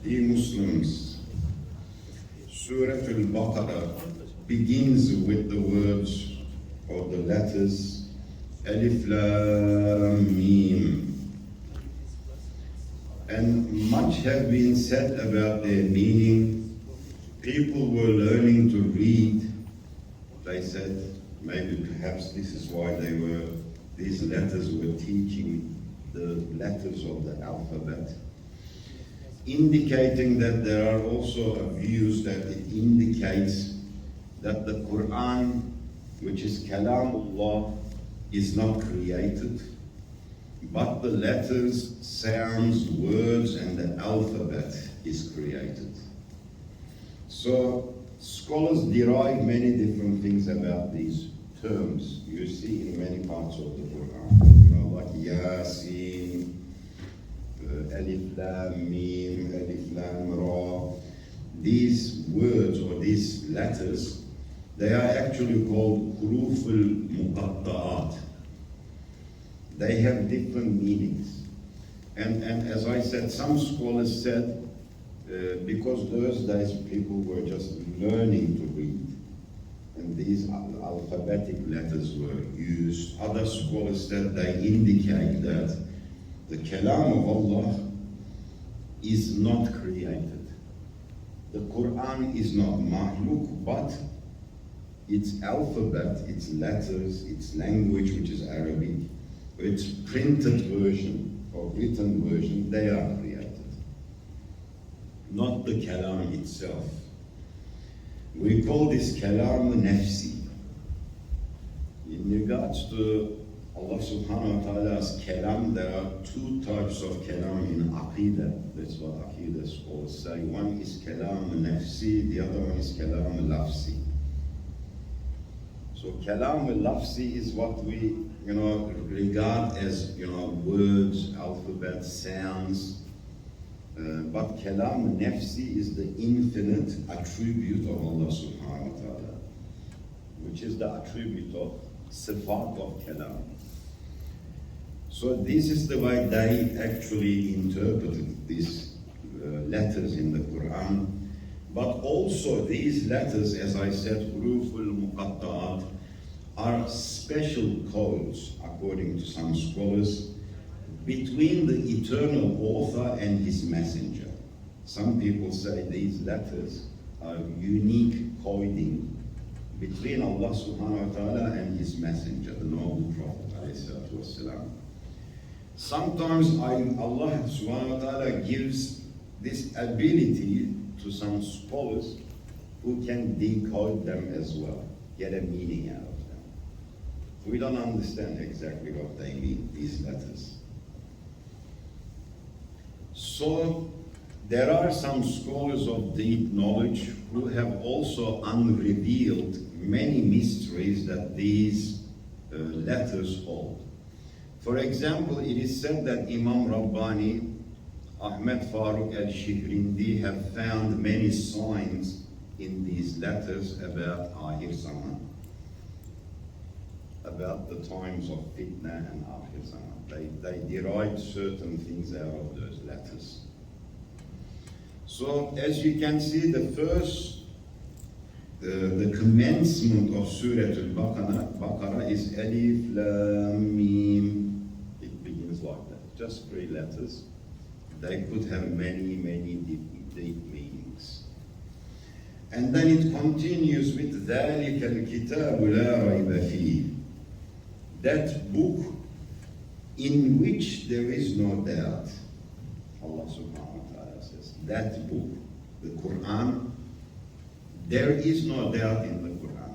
Dear Muslims, Surah Al-Baqarah begins with the words or the letters Alif Lam Mim. And much have been said about their meaning. People were learning to read. They said maybe perhaps this is why these letters were teaching the letters of the alphabet, indicating that there are also views that it indicates that the Quran, which is Kalamullah, is not created, but the letters, sounds, words, and the alphabet is created. So scholars derive many different things about these terms you see in many parts of the Quran, like Yasin, Alif Lam Mim, Alif Lam Ra. These words or these letters, they are actually called Huruf al-Muqatta'at. They have different meanings. And as I said, some scholars said, because those days people were just learning to read, and these alphabetic letters were used. Other scholars said they indicate that the Kalam of Allah is not created. The Quran is not makhluk, but its alphabet, its letters, its language, which is Arabic, its printed version or written version, they are created, not the Kalam itself. We call this Kalam Nafsi. In regards to Allah subhanahu wa ta'ala's Kalam, there are two types of Kalam in Aqidah. That's what Aqidah scholars say. One is Kalam Nafsi, the other one is Kalam Lafsi. So Kalam Lafsi is what we regard as words, alphabet, sounds. But Kalam Nafsi is the infinite attribute of Allah subhanahu wa ta'ala, which is the attribute of Sifat of Kalam. So this is the way they actually interpreted these letters in the Quran. But also these letters, as I said, Huruf al-Muqatta'at, are special codes, according to some scholars, between the eternal author and his messenger. Some people say these letters are unique coding between Allah subhanahu wa ta'ala and his messenger, the noble Prophet alayhi salatu wasalam. Sometimes Allah subhanahu wa ta'ala gives this ability to some scholars who can decode them as well, get a meaning out of them. We don't understand exactly what they mean, these letters. So there are some scholars of deep knowledge who have also unrevealed many mysteries that these letters hold. For example, it is said that Imam Rabbani, Ahmed Farooq al-Shihrindi have found many signs in these letters about Akhir Zaman, about the times of fitna and Akhir Zaman. They derived certain things out of those letters. So as you can see, the first, the commencement of Surah Al-Baqarah is Alif Lam Mim. It begins like that, just 3 letters. They could have many, many deep meanings. And then it continues with ذَلِكَ الْكِتَابُ لَا رَيْبَ فِيهِ. That book in which there is no doubt. Allah subhanahu wa ta'ala says, that book, the Quran, there is no doubt in the Quran.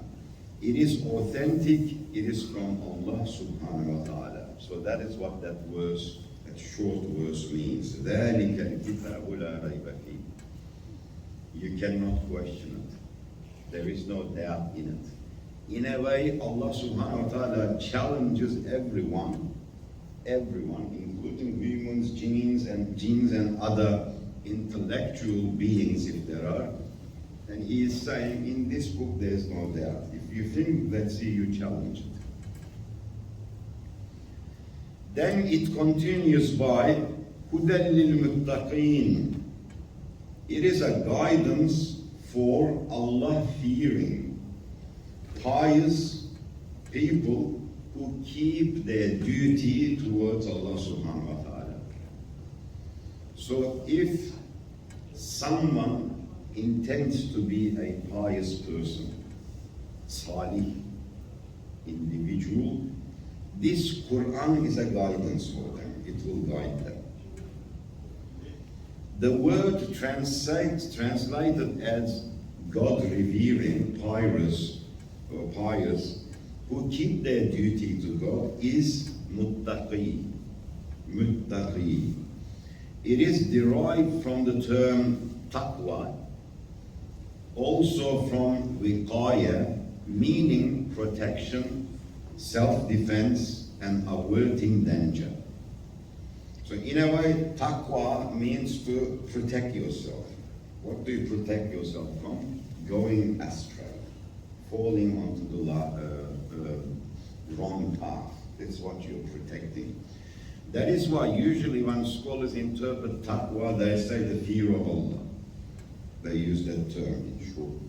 It is authentic, it is from Allah subhanahu wa ta'ala. So that is what that verse, that short verse means. ذَلِكَ الْكِتَابُ لَا رَيْبَ فِيهِ. You cannot question it. There is no doubt in it. In a way, Allah subhanahu wa ta'ala challenges everyone, including humans, jinns and other intellectual beings, if there are. And he is saying, in this book there is no doubt. If you think, let's see you challenge it. Then it continues by هُدًى لِلْمُتَّقِينَ. It is a guidance for Allah-fearing, pious people who keep their duty towards Allah subhanahu wa ta'ala. So if someone intends to be a pious person, salih individual, this Quran is a guidance for them. It will guide them. The word translated as God-revering, pious, who keep their duty to God, is muttaqi. Muttaqi. It is derived from the term taqwa, also from wiqaya, meaning protection, self-defense, and averting danger. So in a way, taqwa means to protect yourself. What do you protect yourself from? Going astray, falling onto the wrong path. That's what you're protecting. That is why usually when scholars interpret taqwa, they say the fear of Allah. They use that term in short.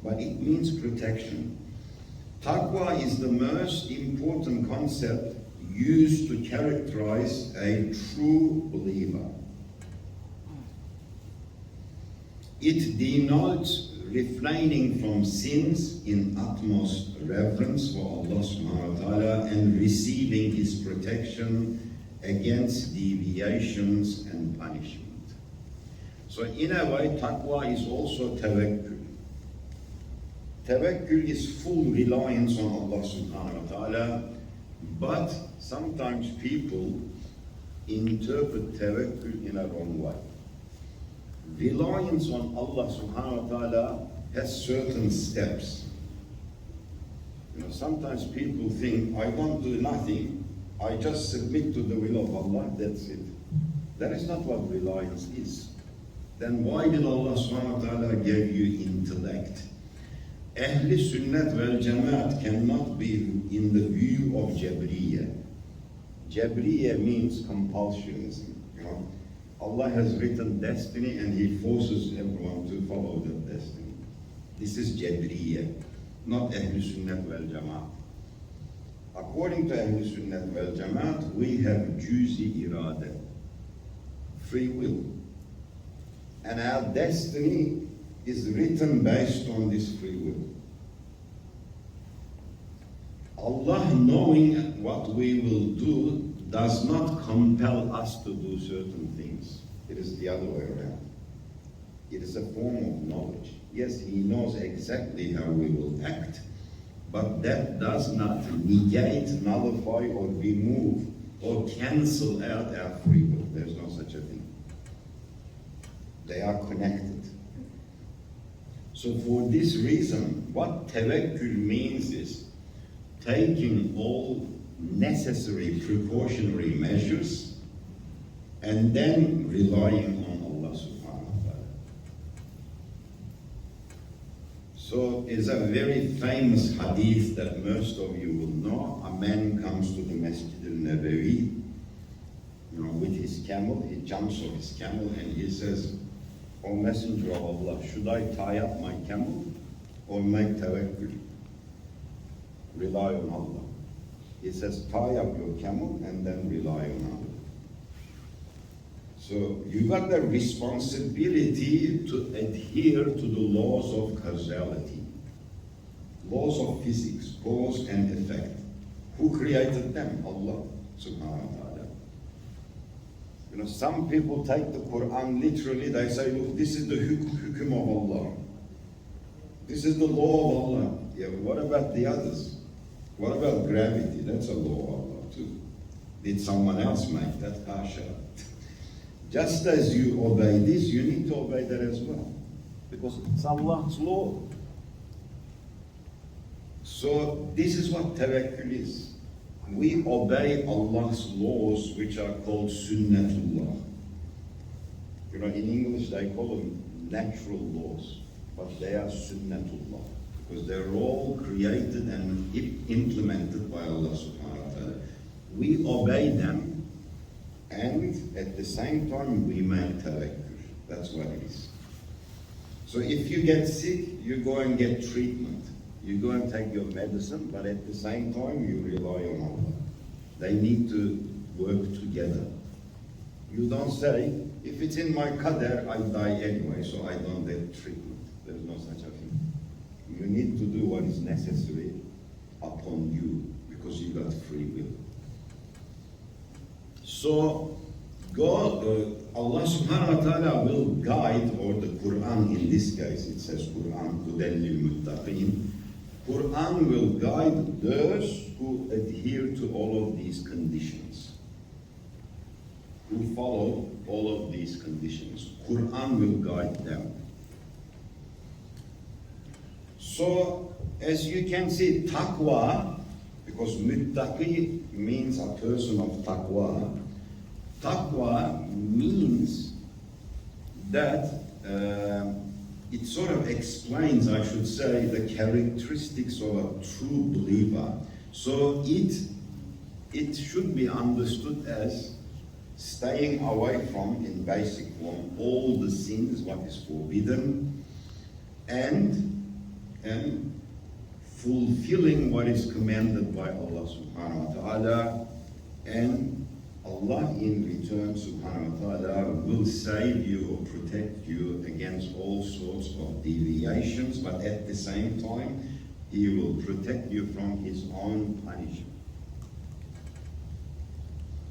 But it means protection. Taqwa is the most important concept used to characterize a true believer. It denotes refraining from sins in utmost reverence for Allah subhanahu wa ta'ala and receiving His protection against deviations and punishment. So in a way, taqwa is also tawakkul. Tawakkul is full reliance on Allah subhanahu wa ta'ala, but sometimes people interpret tawakkul in a wrong way. Reliance on Allah subhanahu wa ta'ala has certain steps. Sometimes people think, I don't do nothing, I just submit to the will of Allah, that's it. That is not what reliance is. Then why did Allah subhanahu wa ta'ala give you intellect? Ahli Sunnat wal Jamaat cannot be in the view of Jabriya. Jabriya means compulsionism. Allah has written destiny and He forces everyone to follow that destiny. This is Jabriya, not Ahl Sunnat wal Jamaat. According to Ahl Sunnat wal Jamaat, we have juzi irada, free will. And our destiny is written based on this free will. Allah, knowing what we will do, does not compel us to do certain things. It is the other way around. It is a form of knowledge. Yes, He knows exactly how we will act, but that does not negate, nullify, or remove, or cancel out our free will. There's no such a thing. They are connected. So for this reason, what tawakkul means is taking all necessary precautionary measures and then relying on Allah subhanahu wa ta'ala. So it's a very famous hadith that most of you will know. A man comes to the Masjid al-Nabawi, with his camel. He jumps off his camel and he says, O Messenger of Allah, should I tie up my camel or make tawakkul? Rely on Allah. He says, tie up your camel and then rely on Allah. So you got the responsibility to adhere to the laws of causality, laws of physics, cause and effect. Who created them? Allah subhanahu wa ta'ala. Some people take the Quran literally. They say, look, this is the hukum of Allah. This is the law of Allah. Yeah, what about the others? What about gravity? That's a law of Allah too. Did someone else make that? Hasha. Just as you obey this, you need to obey that as well. Because it's Allah's law. So this is what tawakkul is. We obey Allah's laws, which are called sunnatullah. In English they call them natural laws, but they are sunnatullah, because they're all created and implemented by Allah subhanahu wa ta'ala. We obey them, and at the same time we make tawakkul. That's what it is. So if you get sick, you go and get treatment. You go and take your medicine, but at the same time, you rely on Allah. They need to work together. You don't say, if it's in my qadar, I die anyway, so I don't get treatment. There's no such a thing. You need to do what is necessary upon you, because you got free will. So, God, Allah subhanahu wa ta'ala will guide, or the Quran in this case, it says Quran, Hudan lil Muttaqin. Quran will guide those who adhere to all of these conditions, who follow all of these conditions. Quran will guide them. So, as you can see, taqwa, because muttaqi means a person of taqwa. Taqwa means that it sort of explains, I should say, the characteristics of a true believer. So it should be understood as staying away from, in basic form, all the sins, what is forbidden, and fulfilling what is commanded by Allah subhanahu wa ta'ala, and Allah in return subhanahu wa ta'ala will save you or protect you against all sorts of deviations, but at the same time He will protect you from His own punishment.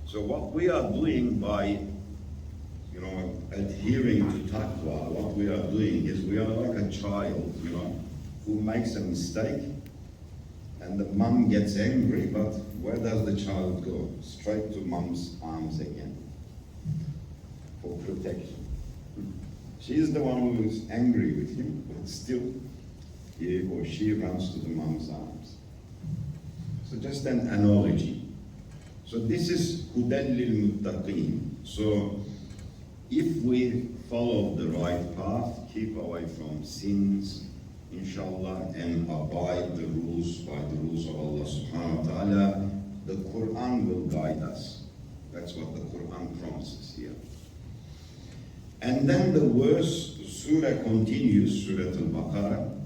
So what we are doing by adhering to taqwa, what we are doing is we are like a child, who makes a mistake, and the mum gets angry, but where does the child go? Straight to mum's arms again for protection. She's the one who is angry with him, but still he or she runs to the mum's arms. So just an analogy. So this is Hudan lil Muttaqin. So if we follow the right path, keep away from sins, inshallah, and abide the rules by the rules of Allah subhanahu wa ta'ala, the Quran will guide us. That's what the Quran promises here. And then the verse, surah continues, Surah Al-Baqarah,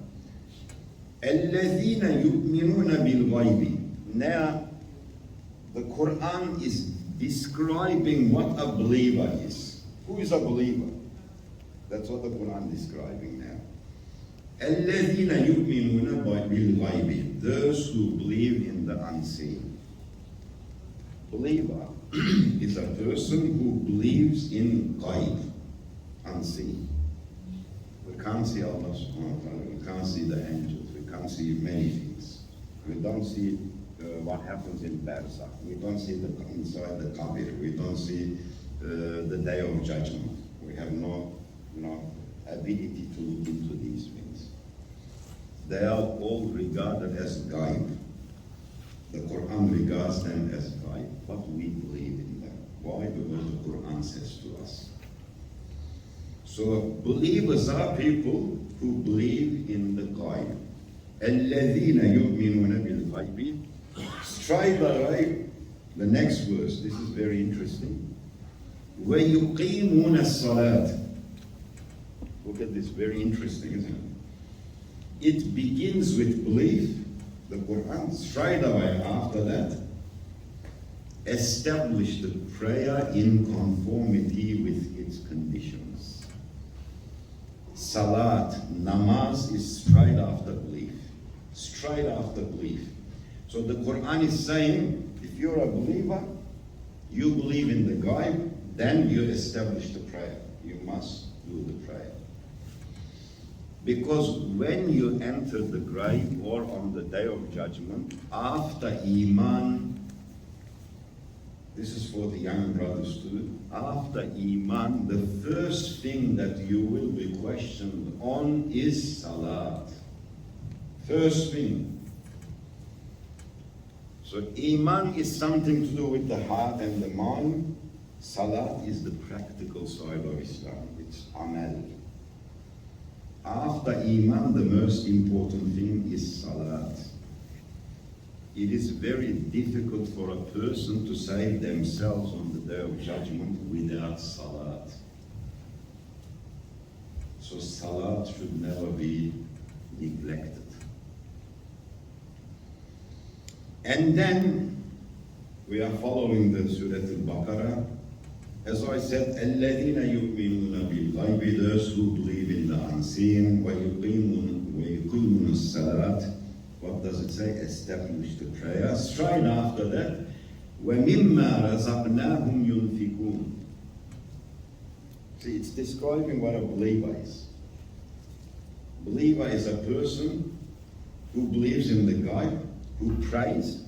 الَّذِينَ يُؤْمِنُونَ بِالْغَيْبِ. Now, the Quran is describing what a believer is. Who is a believer? That's what the Quran is describing now. الَّذِينَ يُؤْمِنُونَ بِالْغَيْبِ. Those who believe in the unseen. Believer is a person who believes in ghaib, unseen. We can't see Allah subhanahu wa ta'ala, we can't see the angels, we can't see many things. We don't see what happens in Barzakh, we don't see the inside the Qabr, we don't see the day of judgment. We have no ability to look into these things. They are all regarded as ghaib. The Quran regards them as ghaib, but we believe in them. Why? Because the Quran says to us. So believers are people who believe in the ghaib. الَّذِينَ يُؤْمِنُونَ بِالْغَيْبِ. Straight away, the next verse, this is very interesting. وَيُقِيمُونَ الصَّلَاةِ. Look at this, very interesting, isn't it? It begins with belief, the Quran, straight away after that, establish the prayer in conformity with its conditions. Salat, namaz is straight after belief. Straight after belief. So the Quran is saying, if you're a believer, you believe in the ghaib, then you establish the prayer. You must do the prayer. Because when you enter the grave or on the day of judgment, after Iman, this is for the young brothers too, after Iman, the first thing that you will be questioned on is Salat. First thing. So Iman is something to do with the heart and the mind. Salat is the practical side of Islam. It's amal. After Iman, the most important thing is Salat. It is very difficult for a person to save themselves on the day of judgment without Salat. So salat should never be neglected. And then we are following the Surah Al-Baqarah. As I said, الَّذِينَ يُؤْمِنُونَ بِالْغَيْبِ, those who believe in the unseen, وَيُقِيمُونَ الصَّلَاةِ. What does it say? Establish the prayer. Straight after that, وَمِمَّا رَزَقْنَاهُمْ يُنْفِقُونَ. See, it's describing what a believer is. Believer is a person who believes in the God, who prays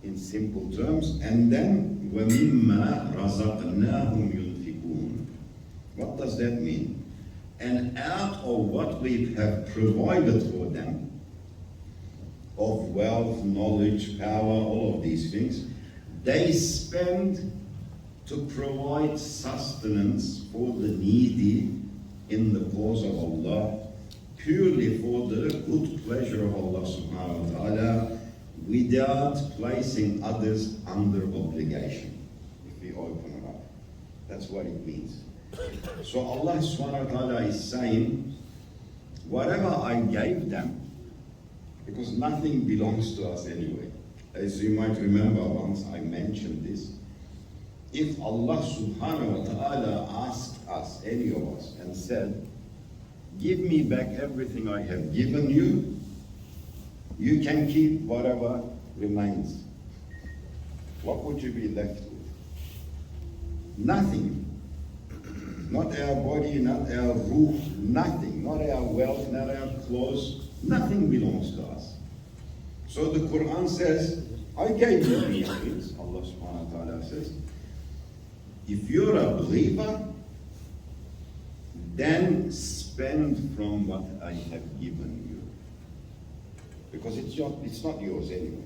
in simple terms, and then وَمِمَّا رَزَقْنَاهُمْ يُنْفِقُونَ. What does that mean? And out of what we have provided for them, of wealth, knowledge, power, all of these things, they spend to provide sustenance for the needy in the cause of Allah, purely for the good pleasure of Allah subhanahu wa ta'ala, without placing others under obligation. If we open it up, that's what it means. So Allah subhanahu wa ta'ala is saying, whatever I gave them, because nothing belongs to us anyway. As you might remember, once I mentioned this, if Allah subhanahu wa ta'ala asked us, any of us, and said, give me back everything I have given you, you can keep whatever remains. What would you be left with? Nothing. Not our body, not our roof, nothing. Not our wealth, not our clothes. Nothing belongs to us. So the Quran says, I gave you these things. Allah subhanahu wa ta'ala says, if you're a believer, then spend from what I have given you. Because it's not yours anyway.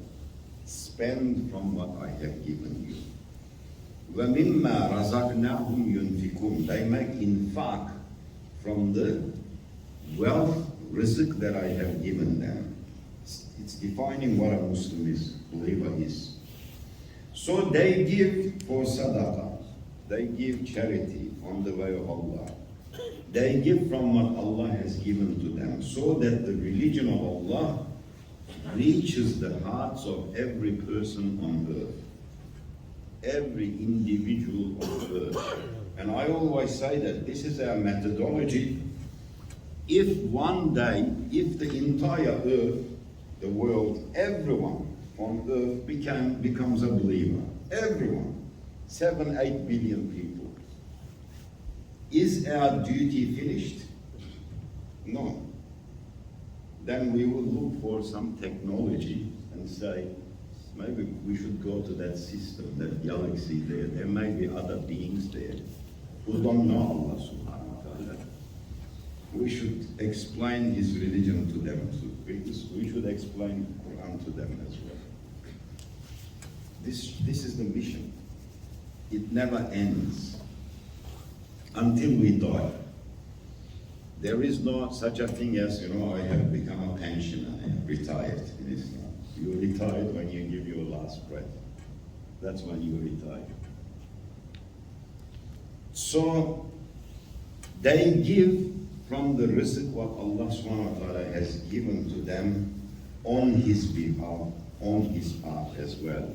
Spend from what I have given you. وَمِمَّا رَزَقْنَاهُمْ يُنْفِقُونَ. They make infaq from the wealth, rizq that I have given them. It's defining what a Muslim is, believer is. So they give for sadaqah. They give charity on the way of Allah. They give from what Allah has given to them, so that the religion of Allah reaches the hearts of every person on earth, every individual on earth. And I always say that this is our methodology. If one day, if the entire earth, the world, everyone on earth becomes a believer, everyone, 7-8 billion people, is our duty finished? No. Then we will look for some technology and say, maybe we should go to that system, that galaxy there. There may be other beings there who don't know Allah subhanahu wa ta'ala. We should explain His religion to them. We should explain the Quran to them as well. This is the mission. It never ends until we die. There is no such a thing as, I have become a pensioner, I have retired in Islam. You retired when you give your last breath. That's when you retire. So they give from the rizq what Allah subhanahu wa ta'ala has given to them on His behalf, on His path as well.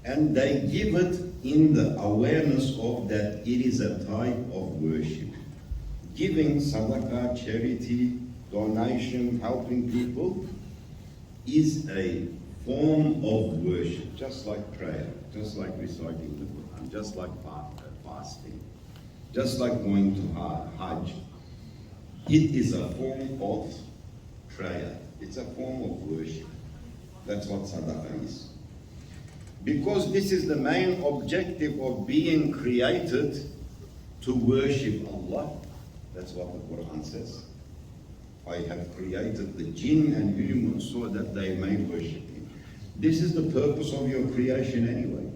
And they give it in the awareness of that it is a type of worship. Giving sadaqah, charity, donation, helping people is a form of worship, just like prayer, just like reciting the Quran, just like fasting, just like going to Hajj. It is a form of prayer. It's a form of worship. That's what sadaqah is. Because this is the main objective of being created, to worship Allah. That's what the Quran says. I have created the jinn and humans so that they may worship Him. This is the purpose of your creation anyway.